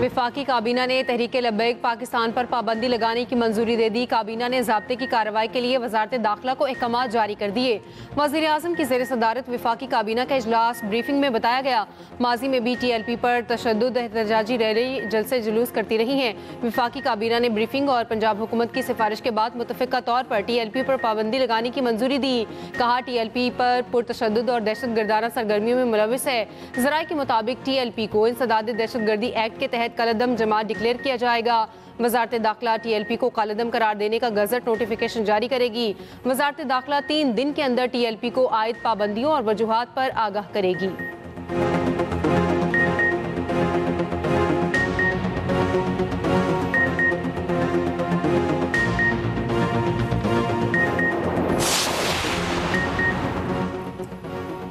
विफाकी काबीना ने तहरीके लब्बैक पाकिस्तान पर पाबंदी लगाने की मंजूरी दे दी। काबीना ने ज़ाब्ते की कार्रवाई के लिए वजारत दाखिला को अहकामात जारी कर दिए। वज़ीर आज़म की ज़ेर सदारत विफाकी काबीना का इजलास। ब्रीफिंग में बताया गया, माजी में भी TLP पर तशद्दुद एहतजाजी रैली जलसे जुलूस करती रही हैं। विफाकी काबीना ने ब्रीफिंग और पंजाब हुकूमत की सिफारिश के बाद मुतफ़िका तौर पर TLP पर पाबंदी लगाने की मंजूरी दी। कहा, TLP पर पुरतशद्दुद और दहशत गर्दाना सरगर्मियों में मुलविस है। ज़राए के मुताबिक TLP को इंसदाद दहशत गर्दी एक्ट के तहत कलदम जमात डिक्लेयर किया जाएगा। वजारत दाखिला TLP को कलदम करार देने का गजट नोटिफिकेशन जारी करेगी। वजारत दाखिला 3 दिन के अंदर TLP को आयद पाबंदियों और वजूहात पर आगाह करेगी।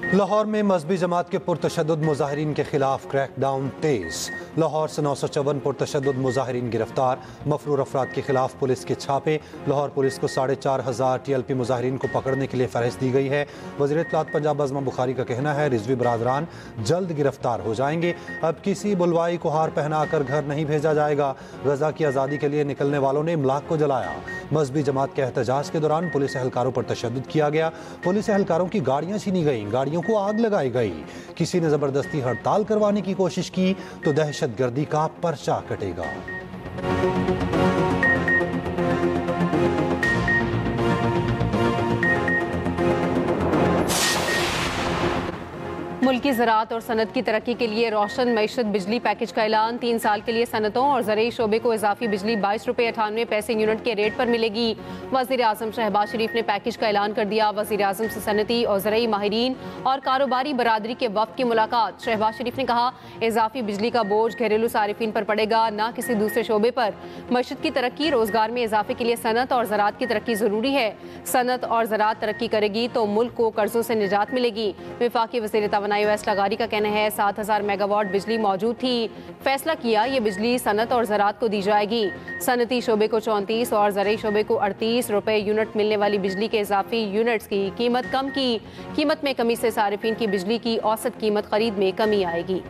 लाहौर में मजहबी जमात के पुरतशद्दुद मुजाहिरीन के खिलाफ क्रैकडाउन तेज। लाहौर से 954 पुरतशद्दुद मुजाहिरीन गिरफ्तार। मफरूर अफराद के खिलाफ पुलिस के छापे। लाहौर पुलिस को 4500 TLP मुजाहिरीन को पकड़ने के लिए फहरिस्त दी गई है। वज़ीर इत्तलात पंजाब अज़मा बुखारी का कहना है, रिजवी बरादरान जल्द गिरफ्तार हो जाएंगे। अब किसी बुलवाई को हार पहनाकर घर नहीं भेजा जाएगा। गजा की आज़ादी के लिए निकलने वालों ने इमलाक को जलाया। मजहबी जमात के एहतजाज के दौरान पुलिस एहलकारों पर तशद्दुद किया गया। पुलिस एहलकारों की गाड़ियां छीनी गईं, गाड़ियों को आग लगाई गई। किसी ने जबरदस्ती हड़ताल करवाने की कोशिश की तो दहशतगर्दी का पर्चा कटेगा। मुल्की ज़राअत और सनत की तरक्की के लिए रोशन मईशत बिजली पैकेज का ऐलान। 3 साल के लिए सनतों और ज़रई शोबे को इजाफी बिजली 22 रुपये 98 पैसे यूनिट के रेट पर मिलेगी। वज़ीर आज़म शहबाज शरीफ ने पैकेज का ऐलान कर दिया। वज़ीर आज़म से सनती और ज़रई माहिरीन और कारोबारी बरादरी के वफ़द की मुलाकात। शहबाज शरीफ ने कहा, इजाफी बिजली का बोझ घरेलू सारिफिन पर पड़ेगा, ना किसी दूसरे शोबे पर। मईशत की तरक्की, रोजगार में इजाफे के लिए सनत और ज़राअत की तरक्की ज़रूरी है। सनत और ज़राअत तरक्की करेगी तो मुल्क को कर्जों से निजात मिलेगी। वफाकी वज़ीर तवानाई वैसला गारी का कहना है, 7000 मेगावाट बिजली मौजूद थी। फैसला किया ये बिजली सनत और ज़राअत को दी जाएगी। सनती शोबे को 34 और ज़रई शोबे को 38 रुपये यूनिट मिलने वाली बिजली के इजाफी यूनिट्स की कीमत कम की। कीमत में कमी से सारिफिन की बिजली की औसत कीमत खरीद में कमी आएगी।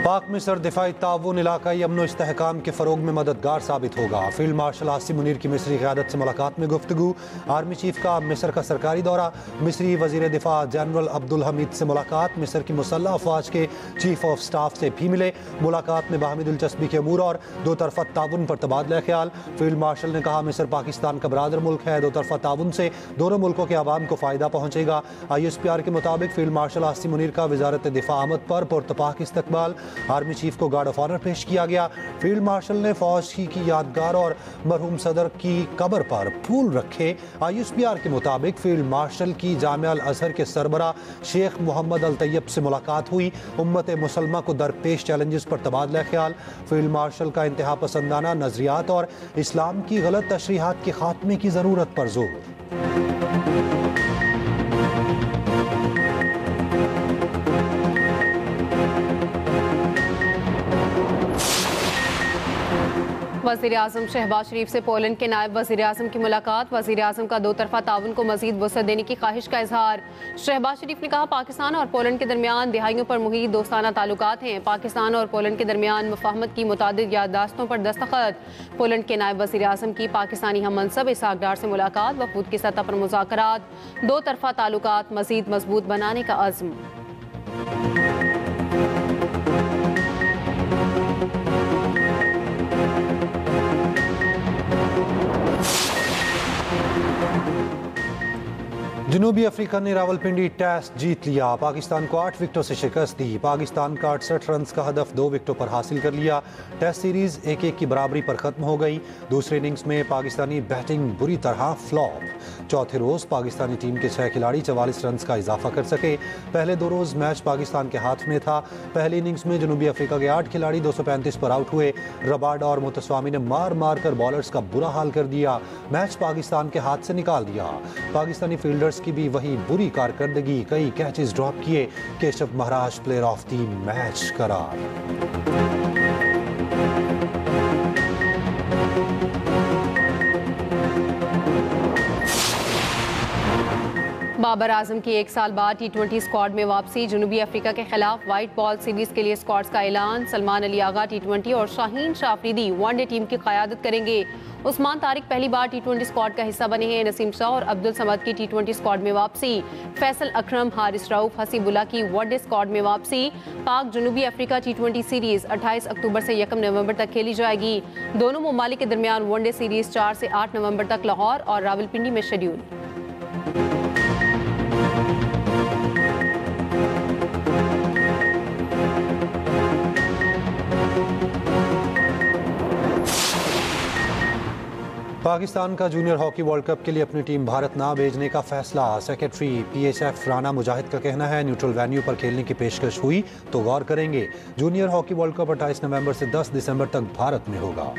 पाक मिस्र दिफाई ताउन इलाकाई अमन इस्तेहकाम के फ़रोग में मददगार साबित होगा। फील्ड मार्शल आसिम मुनीर की मिस्री क़यादत से मुलाकात में गुफ्तगू। आर्मी चीफ का मिस्र का सरकारी दौरा। मिस्री वज़ीर दिफा जनरल अब्दुल हमीद से मुलाकात। मिस्र की मुसल्लह अफवाज के चीफ ऑफ स्टाफ से भी मिले। मुलाकात में बाहमी दिलचस्पी के अमूर और दो तरफ़ा ताउन पर तबादला ख्याल। फील्ड मार्शल ने कहा, मिस्र पाकिस्तान का बरादर मुल्क है। दो तरफ़ा ताउन से दोनों मुल्कों के आवाम को फ़ायदा पहुँचेगा। ISPR के मुताबिक फील्ड मार्शल आसिम मुनीर का वज़ारत दिफा आमद पर पुरतपाक इस्तकबाल। आर्मी चीफ को गार्ड ऑफ ऑनर पेश किया गया। फील्ड मार्शल ने फौज की यादगार और मरहूम सदर की कब्र पर फूल रखे। ISPR के मुताबिक फील्ड मार्शल की जामिया अल अज़हर के सरबरा शेख मोहम्मद अल तैयब से मुलाकात हुई। उम्मत मुसलमा को दरपेश चैलेंजेस पर तबादला ख्याल। फील्ड मार्शल का इंतहा पसंदाना नजरियात और इस्लाम की गलत तशरीहात के खात्मे की ज़रूरत पर जोर। वज़ीर आज़म शहबाज शरीफ से पोलैंड के नायब वज़ीर आज़म की मुलाकात। वज़ीर आज़म का दो तरफ़ा ताउन को मज़ीद वसअत देने की ख्वाहिश का इजहार। शहबाज शरीफ ने कहा, पाकिस्तान और पोलैंड के दरमियान दिहाइयों पर मुहित दोस्ताना ताल्लुकात हैं। पाकिस्तान और पोलैंड के दरमियान मुफाहमत की मुतादिद याददाश्तों पर दस्तखत। पोलैंड के नायब वज़ीर आज़म की पाकिस्तानी हम मनसब इसहाक डार से मुलाकात। वफूद की सतह पर मुज़ाकरात। दो तरफ़ा ताल्लुकात मज़ीद मजबूत बनाने का अज़्म। जनूबी अफ्रीका ने रावलपिंडी टेस्ट जीत लिया। पाकिस्तान को 8 विकेटों से शिकस्त दी। पाकिस्तान का 68 रन का हदफ 2 विकेटों पर हासिल कर लिया। टेस्ट सीरीज 1-1 की बराबरी पर खत्म हो गई। दूसरे इनिंग्स में पाकिस्तानी बैटिंग बुरी तरह फ्लॉप। चौथे रोज पाकिस्तानी टीम के 6 खिलाड़ी 44 रन का इजाफा कर सके। पहले 2 रोज मैच पाकिस्तान के हाथ में था। पहली इनिंग्स में जनूबी अफ्रीका के 8 खिलाड़ी 235 पर आउट हुए। रबाडा और मुतस्वामी ने मार मार कर बॉलर्स का बुरा हाल कर दिया। मैच पाकिस्तान के हाथ से निकाल दिया। पाकिस्तानी फील्डर्स की भी वही बुरी कारकर्दगी। कई कैचेस ड्रॉप किए। Keshav Maharaj player of the match करार। बाबर आजम की 1 साल बाद T20 स्क्वाड में वापसी। जनूबी अफ्रीका के खिलाफ वाइट बॉल सीरीज के लिए स्क्वाड्स का ऐलान। सलमान अली आगा T20 और शाहीन शाह अफरीदी वनडे टीम की क़यादत करेंगे। उस्मान तारिक पहली बार T20 स्क्वाड का हिस्सा बने हैं। नसीम शाह और अब्दुल समद की T20 स्क्वाड में वापसी। फैसल अकरम, हारिस रऊफ, हसीबुल्ला की वनडे स्क्वाड में वापसी। पाक जनूबी अफ्रीका T20 सीरीज 28 अक्टूबर से 1 नवंबर तक खेली जाएगी। दोनों ममालिक के दरमियान वनडे सीरीज 4 से 8 नवंबर तक लाहौर और रावलपिंडी में शेड्यूल। पाकिस्तान का जूनियर हॉकी वर्ल्ड कप के लिए अपनी टीम भारत ना भेजने का फैसला। सेक्रेटरी PHF राना मुजाहिद का कहना है, न्यूट्रल वेन्यू पर खेलने की पेशकश हुई तो गौर करेंगे। जूनियर हॉकी वर्ल्ड कप 28 नवंबर से 10 दिसंबर तक भारत में होगा।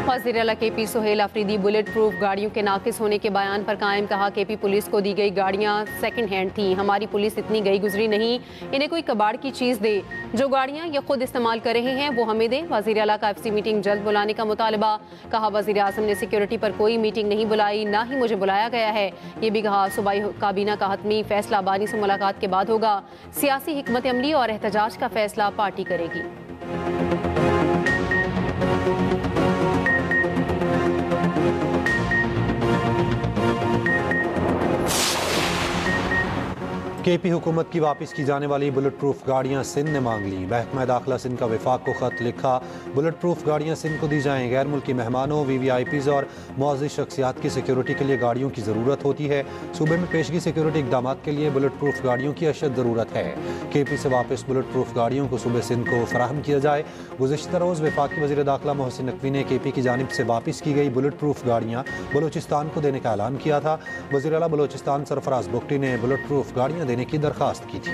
वज़ीर आला KP Suhail Afridi bulletproof गाड़ियों के नाकिस होने के बयान पर कायम। कहा, KP पुलिस को दी गई गाड़ियां सेकंड हैंड थी। हमारी पुलिस इतनी गई गुजरी नहीं, इन्हें कोई कबाड़ की चीज़ दे। जो गाड़ियां ये खुद इस्तेमाल कर रहे हैं वो हमें दे। वज़ीर आला का FC मीटिंग जल्द बुलाने का मुतालबा। कहा, वज़ीर आज़म ने सिक्योरिटी पर कोई मीटिंग नहीं बुलाई, ना ही मुझे बुलाया गया है। ये भी कहा, सूबाई काबीना का हतमी फैसला बानी से मुलाकात के बाद होगा। सियासी हिकमत अमली और एहतजाज का फैसला पार्टी करेगी। KP हुकूमत की वापस की जाने वाली बुलेट प्रूफ गाड़ियां सिंध ने मांग ली। महकमा दाखिला सिंध का विफाक को खत लिखा, बुलेट प्रूफ गाड़ियां सिंध को दी जाएं। गैर मुल्की मेहमानों, VVIPs और मुअज़्ज़िज़ शख्सियात की सिक्योरिटी के लिए गाड़ियों की ज़रूरत होती है। सूबे में पेशगी सिक्योरिटी इक़दाम के लिए बुलेट प्रूफ गाड़ियों की अशद ज़रूरत है। KP से वापस बुलेट प्रूफ गाड़ियों को सूबे सिंध को फराहम किया जाए। गुज़िश्ता रोज़ वफाकी वज़ीर दाखिला मोहसिन नकवी ने KP की जानिब से वापस की गई बुलेट प्रूफ गाड़ियाँ बलूचिस्तान को देने का ऐलान किया था। वज़ीर आला बलूचिस्तान सरफराज बुगटी ने बुलेट प्रूफ गाड़ियाँ देने की दरख्वास्त की थी।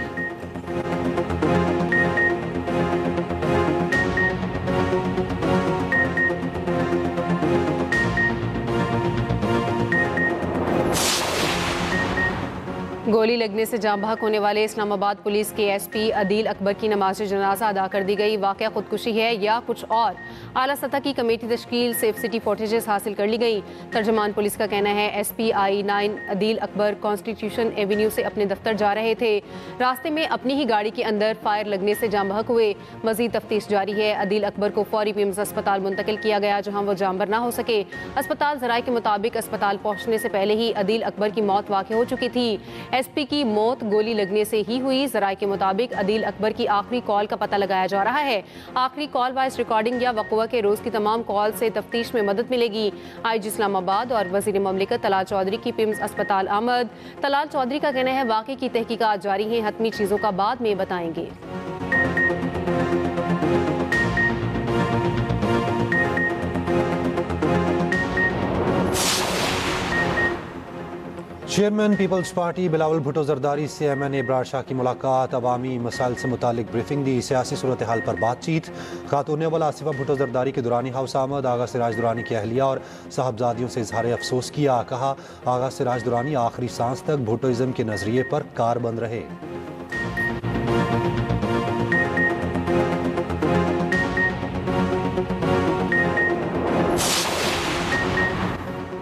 गोली लगने से जाँ बहक होने वाले इस्लामाबाद पुलिस के SP अदील अकबर की नमाज जनाजा अदा कर दी गई। वाक़या खुदकुशी है या कुछ और, आला सतह की कमेटी तश्कील, सेफ सिटी फुटेजेस हासिल कर ली गई। तर्जमान पुलिस का कहना है, SP I9 Adeel Akbar constitution Avenue से अपने दफ्तर जा रहे थे। रास्ते में अपनी ही गाड़ी के अंदर फायर लगने से जाँ बहक हुए। मजीद तफ्तीश जारी है। अदील अकबर को फौरी PIMS अस्पताल मुंतकिल किया गया, जहाँ वो जानबर ना हो सके। अस्पताल ज़राए के मुताबिक अस्पताल पहुँचने से पहले ही अदील अकबर की मौत वाक़ हो चुकी थी। SP की मौत गोली लगने से ही हुई। ज़राए के मुताबिक अदील अकबर की आखिरी कॉल का पता लगाया जा रहा है। आखिरी कॉल वॉइस रिकॉर्डिंग या वक़्वा के रोज़ की तमाम कॉल से तफ्तीश में मदद मिलेगी। IG इस्लामाबाद और वज़ीर ममलिकत तलाल चौधरी की PIMS अस्पताल आमद। तलाल चौधरी का कहना है, वाक़े की तहकीकात जारी हैं, हतमी चीज़ों का बाद में बताएंगे। चेयरमैन पीपल्स पार्टी बिलावल भुट्टो जरदारी से MN इब्रार शाह की मुलाकात। अवामी मसाइल से मुतालिक ब्रीफिंग दी। सियासी सूरत हाल पर बातचीत। खातून अव्वल आसिफा भुट्टो जरदारी की दुरानी हाउस आमद। आगा सिराज दुरानी की अहलिया और साहबजादियों से इजहार अफसोस किया। कहा, आगा सिराज दुरानी आखिरी सांस तक भुट्टोइज्म के नजरिए पर कारबंद रहे।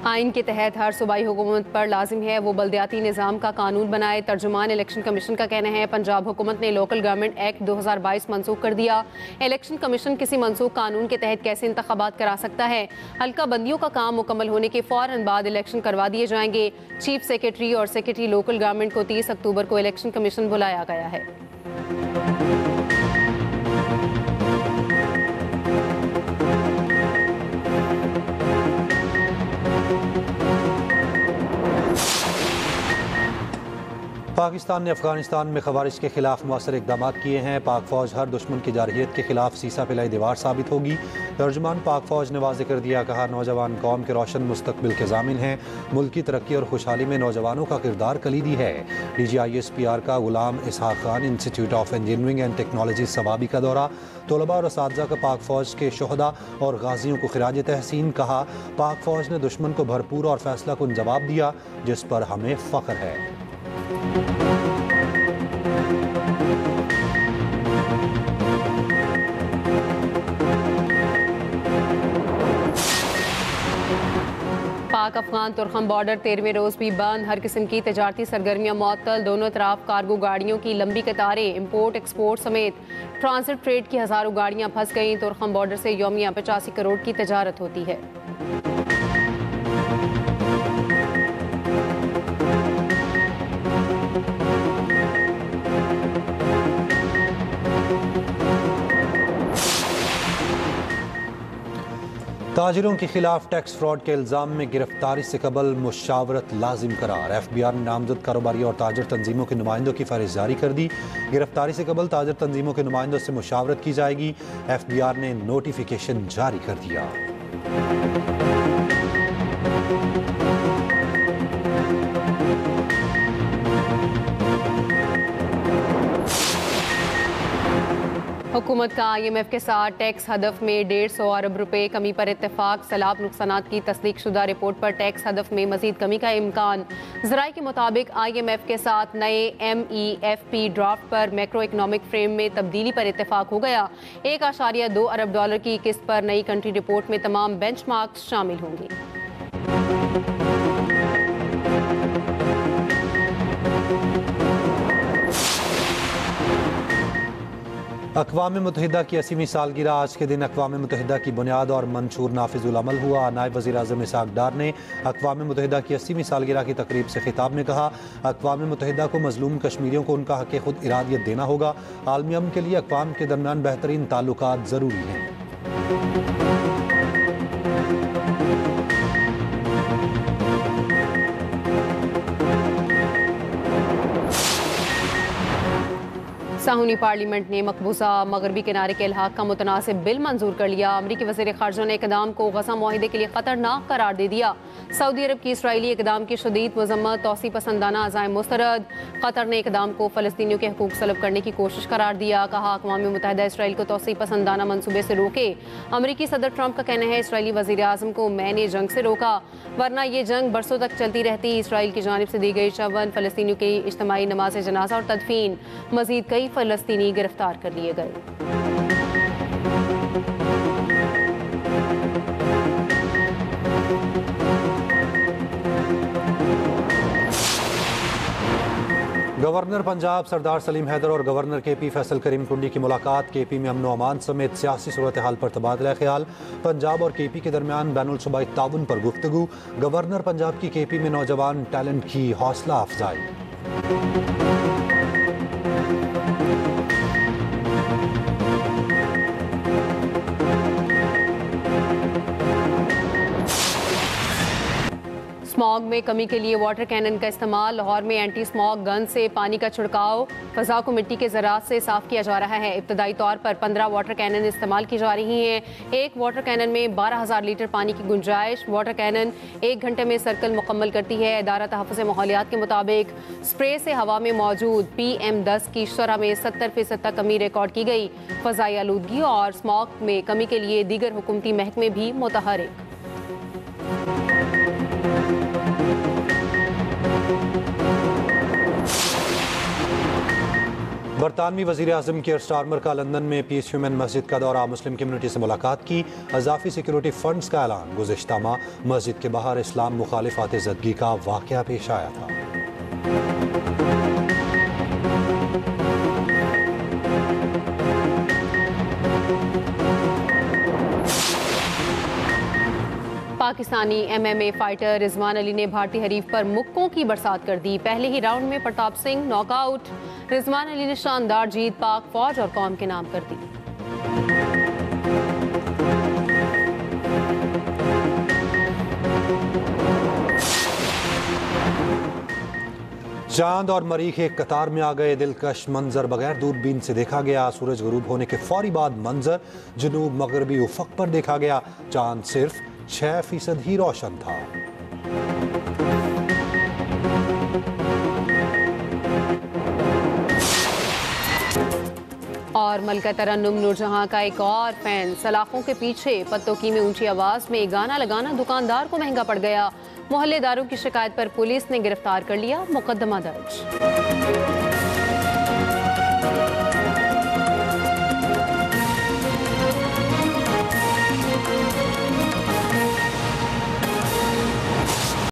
आइन के तहत हर सूबाई हुकूमत पर लाजिम है वो बल्दियाती निज़ाम का कानून बनाए। तर्जुमान इलेक्शन कमीशन का कहना है, पंजाब हुकूमत ने लोकल गवर्नमेंट एक्ट 2022 मनसूख कर दिया। इलेक्शन कमीशन किसी मनसूख कानून के तहत कैसे इंतखाबात करा सकता है। हल्का बंदियों का काम मुकम्मल होने के फ़ौरन बाद इलेक्शन करवा दिए जाएंगे। चीफ सेक्रेटरी और सेक्रेटरी लोकल गवर्नमेंट को 30 अक्टूबर को इलेक्शन कमीशन बुलाया गया है। पाकिस्तान ने अफगानिस्तान में खवारिज के खिलाफ मौसर इकदाम किए हैं। पाक फौज हर दुश्मन की जारहियत के खिलाफ सीसा पिलाई दीवार साबित होगी। तर्जुमान पाक फौज ने वाज़ेह कर दिया। कहा, नौजवान कौम के रोशन मुस्तकबिल के ज़ामिन हैं। मुल्क की तरक्की और खुशहाली में नौजवानों का किरदार कलीदी है। DG ISPR का Ghulam Ishaq Khan institute of engineering and technology Swabi का दौरा। तलबा और असातिज़ा का पाक फौज के शोहदा और गाजियों को खिराज तहसीन। कहा, पाक फौज ने दुश्मन को भरपूर और फैसला कुन जवाब दिया, जिस पर हमें फ़ख्र है। पाक अफगान तुर्खम बॉर्डर 13वें रोज भी बंद। हर किस्म की तजारती सरगर्मियां मुअत्तल। दोनों तरफ कार्गो गाड़ियों की लंबी कतारें। इम्पोर्ट एक्सपोर्ट समेत ट्रांसिट ट्रेड की हज़ारों गाड़ियां फंस गईं। तुर्खम बॉर्डर से यौमिया 85 करोड़ की तजारत होती है। ताजिरों के खिलाफ टैक्स फ्रॉड के इल्ज़ाम में गिरफ्तारी से कबल मुशावरत लाजिम करार। FBI ने नामजद कारोबारी और ताजर तंजीमों के नुमाइंदों की फहरिस्त जारी कर दी। गिरफ्तारी से कबल ताजर तंजीमों के नुमाइंदों से मुशावरत की जाएगी। FBI ने नोटिफिकेशन जारी कर दिया। हुकूमत का IMF के साथ टैक्स हदफ में 150 अरब रुपए कमी पर इत्तेफाक। सैलाब नुकसानात की तस्दीक शुदा रिपोर्ट पर टैक्स हदफ में मजीद कमी का इम्कान। ज़राए के मुताबिक IMF के साथ नए MEFP ड्राफ्ट पर मैक्रो इकनॉमिक फ्रेम में तब्दीली पर इत्तेफाक हो गया। $1.2 अरब की किस्त पर नई कंट्री रिपोर्ट में तमाम बेंचमार्क्स शामिल होंगी। अक़वाम मुत्तहिदा की 80वीं सालगिरह। आज के दिन अक़वाम मुत्तहिदा की बुनियाद और मंशूर नाफिजुल अमल हुआ। नायब वज़ीर आज़म इसहाक़ डार ने अक़वाम मुत्तहिदा की 80वीं सालगिरह की तकरीब से खिताब में कहा, अक़वाम मुत्तहिदा को मज़लूम कश्मीरियों को उनका हक़ खुद इरादियत देना होगा। आलमी अमन के लिए अक़वाम के दरमियान बेहतरीन ताल्लुकात ज़रूरी हैं। साहूनी पार्लियामेंट ने मकबूजा मगरबी किनारे के इलाक़ का मुतनासिब बिल मंजूर कर लिया। अमरीकी वज़ीर ख़ारजा ने इक़दाम को गज़ा मुआहिदे के लिए ख़तरनाक करार दे दिया। सऊदी अरब की इसराइली इक़दाम की शदीद मज़म्मत। तौसी पसंदाना अज़ाइम मुस्तरद। कतर ने इक़दाम को फ़लस्तीनियों के हकूक़ सलब करने की कोशिश करार दिया। कहा, अक़वाम मुत्तहिदा इसराइल को तौसी पसंदाना मनसूबे से रोके। अमरीकी सदर ट्रंप का कहना है, इसराइली वज़ीर आज़म को मैंने जंग से रोका, वरना ये जंग बरसों तक चलती रहती। इसराइल की जानिब से दी गई 54 फ़लस्तीनियों की इज्तिमाई नमाज जनाजा और तदफीन। मज़ीद कई फ़लस्तीनी गिरफ्तार कर लिए गए। गवर्नर पंजाब सरदार सलीम हैदर और गवर्नर KP फैसल करीम टुंडी की मुलाकात। KP में अमन अमान समेत सियासी सूरत हाल पर तबादला ख्याल। पंजाब और KP के दरमियान बैनुल सूबाई ताउन पर गुफ्तगू। गवर्नर पंजाब की KP में नौजवान टैलेंट की हौसला अफजाई। स्मॉग में कमी के लिए वाटर कैनन का इस्तेमाल। लाहौर में एंटी स्मॉग गन से पानी का छिड़काव। फ़ज़ा को मिट्टी के ज़रात से साफ किया जा रहा है। इब्तदाई तौर पर 15 वाटर कैनन इस्तेमाल की जा रही हैं। एक वाटर कैनन में 12,000 लीटर पानी की गुंजाइश। वाटर कैनन 1 घंटे में सर्कल मुकम्मल करती है। इदारा तहफ़्फ़ुज़ माहौलियात के मुताबिक स्प्रे से हवा में मौजूद PM10 की शरह में 70% तक कमी रिकॉर्ड की गई। फ़ज़ाई आलूदगी और स्मॉग में कमी के लिए दीगर हुकूमती महकमे भी मुतहरिक। बरतानवी वज़ीर आज़म की स्टारमर का लंदन में पीस ह्यूमन मस्जिद का दौरा। मुस्लिम कम्युनिटी से मुलाकात की। अज़ाफ़ी सिक्योरिटी फंड्स का ऐलान। गुज़िश्ता माह मस्जिद के बाहर इस्लाम मुखालिफ आतिज़दगी का वाक़या पेश आया था। पाकिस्तानी MMA फाइटर रिजवान अली ने भारतीय हरीफ पर मुक्कों की बरसात कर दी। पहले ही राउंड में प्रताप सिंह नॉकआउट। रिजवान अली ने शानदार जीत पाक फौज और कौम के नाम कर दी। चांद और मरीख एक कतार में आ गए। दिलकश मंजर बगैर दूरबीन से देखा गया। सूरज गुरूब होने के फौरी बाद मंजर जनूब मगरबी उफक पर देखा गया। चांद सिर्फ 6% ही रोशन था। और मलका तरन्नुम नूरजहां का एक और फैन। सलाखों के पीछे पत्तों की में ऊंची आवाज में गाना लगाना दुकानदार को महंगा पड़ गया। मोहल्लेदारों की शिकायत पर पुलिस ने गिरफ्तार कर लिया। मुकदमा दर्ज।